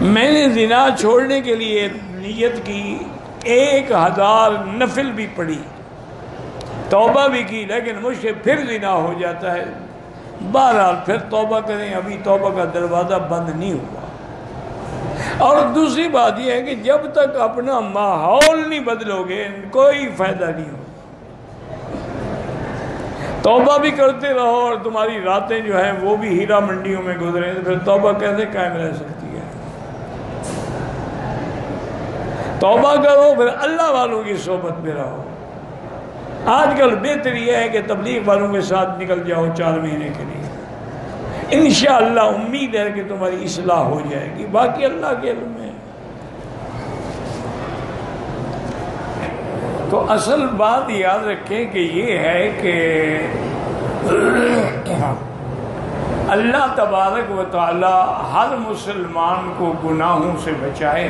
میں نے زنا چھوڑنے کے لیے نیت کی، 1000 نفل بھی پڑھی، توبہ بھی کی، لیکن مجھ سے پھر زنا ہو جاتا ہے۔ بہرحال پھر توبہ کریں، ابھی توبہ کا دروازہ بند نہیں ہوا۔ اور دوسری بات یہ ہے کہ جب تک اپنا ماحول نہیں بدلو گے کوئی فائدہ نہیں ہو۔ توبہ بھی کرتے رہو اور تمہاری راتیں جو ہیں وہ بھی ہیرا منڈیوں میں گزریں، تو پھر توبہ کیسے قائم رہ سکتی ہے؟ توبہ کرو، پھر اللہ والوں کی صحبت میں رہو۔ آج کل بہتر یہ ہے کہ تبلیغ والوں کے ساتھ نکل جاؤ 4 مہینے کے لیے، انشاءاللہ امید ہے کہ تمہاری اصلاح ہو جائے گی، باقی اللہ کے علم میں۔ تو اصل بات یاد رکھیں کہ یہ ہے کہ اللہ تبارک و تعالی ہر مسلمان کو گناہوں سے بچائے۔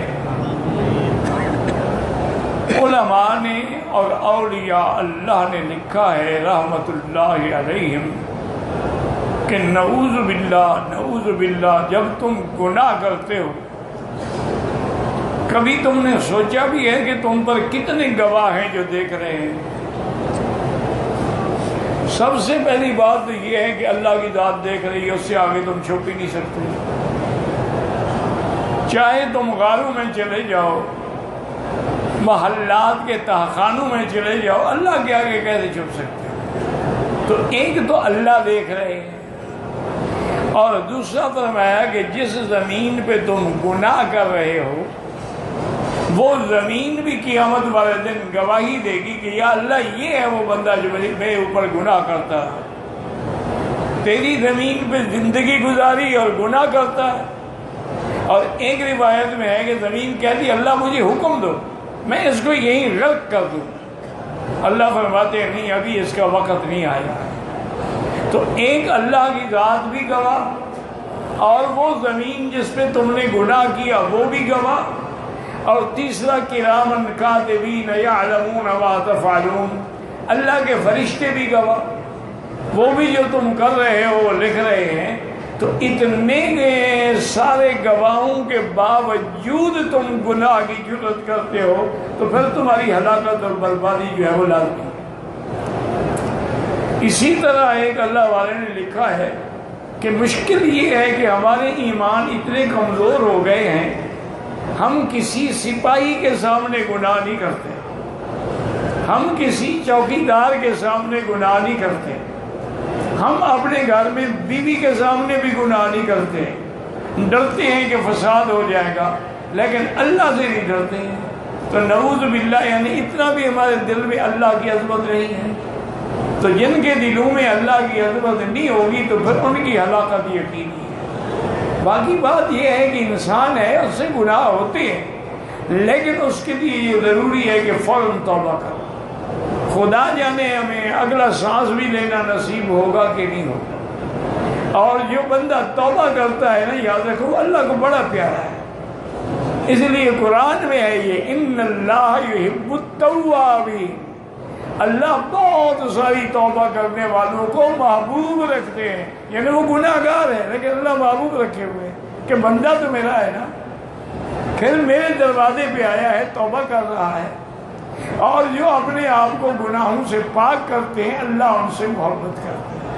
علماء نے اور اولیاء اللہ نے لکھا ہے رحمت اللہ علیہم کہ نعوذ باللہ جب تم گناہ کرتے ہو، کبھی تم نے سوچا بھی ہے کہ تم پر کتنے گواہ ہیں جو دیکھ رہے ہیں؟ سب سے پہلی بات تو یہ ہے کہ اللہ کی ذات دیکھ رہی ہے، اس سے آگے تم چھپ ہی نہیں سکتے۔ چاہے تم غاروں میں چلے جاؤ، محلات کے تہخانوں میں چلے جاؤ، اللہ کے آگے کیسے چھپ سکتے ہو؟ تو ایک تو اللہ دیکھ رہے ہیں، اور دوسرا فرمایا کہ جس زمین پہ تم گناہ کر رہے ہو وہ زمین بھی قیامت والے دن گواہی دے گی کہ یا اللہ یہ ہے وہ بندہ جو میرے اوپر گناہ کرتا ہے۔ تیری زمین پہ زندگی گزاری اور گناہ کرتا ہے۔ اور ایک روایت میں ہے کہ زمین کہتی اللہ مجھے حکم دو، میں اس کو یہیں غرق کر دوں۔ اللہ فرماتے ہیں نہیں، ابھی اس کا وقت نہیں آیا۔ تو ایک اللہ کی ذات بھی گواہ، اور وہ زمین جس پہ تم نے گناہ کیا وہ بھی گواہ، اور تیسرا کرامن کاتبین یعلمون ما تفعلون، اللہ کے فرشتے بھی گواہ، وہ بھی جو تم کر رہے ہو وہ لکھ رہے ہیں۔ تو اتنے سارے گواہوں کے باوجود تم گناہ کی جرات کرتے ہو، تو پھر تمہاری ہلاکت اور بربادی جو ہے وہ لازمی۔ اسی طرح ایک اللہ والے نے لکھا ہے کہ مشکل یہ ہے کہ ہمارے ایمان اتنے کمزور ہو گئے ہیں، ہم کسی سپاہی کے سامنے گناہ نہیں کرتے، ہم کسی چوکیدار کے سامنے گناہ نہیں کرتے، ہم اپنے گھر میں بیوی کے سامنے بھی گناہ نہیں کرتے، ڈرتے ہیں کہ فساد ہو جائے گا، لیکن اللہ سے نہیں ڈرتے ہیں۔ تو نعوذ باللہ، یعنی اتنا بھی ہمارے دل میں اللہ کی عظمت نہیں ہے۔ تو جن کے دلوں میں اللہ کی عظمت نہیں ہوگی تو پھر ان کی ہلاکت یقینی ہے۔ باقی بات یہ ہے کہ انسان ہے، اس سے گناہ ہوتے ہیں، لیکن اس کے لیے یہ ضروری ہے کہ فوراً توبہ کرو۔ خدا جانے ہمیں اگلا سانس بھی لینا نصیب ہوگا کہ نہیں ہوگا۔ اور جو بندہ توبہ کرتا ہے نا، یاد رکھو اللہ کو بڑا پیارا ہے، اس لیے قرآن میں ہے یہ ان اللہ یحب التوابین، اللہ بہت ساری توبہ کرنے والوں کو محبوب رکھتے ہیں۔ یعنی وہ گناہ گار ہے لیکن اللہ محبوب رکھے ہوئے ہیں کہ بندہ تو میرا ہے نا، پھر میرے دروازے پہ آیا ہے، توبہ کر رہا ہے۔ اور جو اپنے آپ کو گناہوں سے پاک کرتے ہیں اللہ ان سے محبت کرتے ہیں۔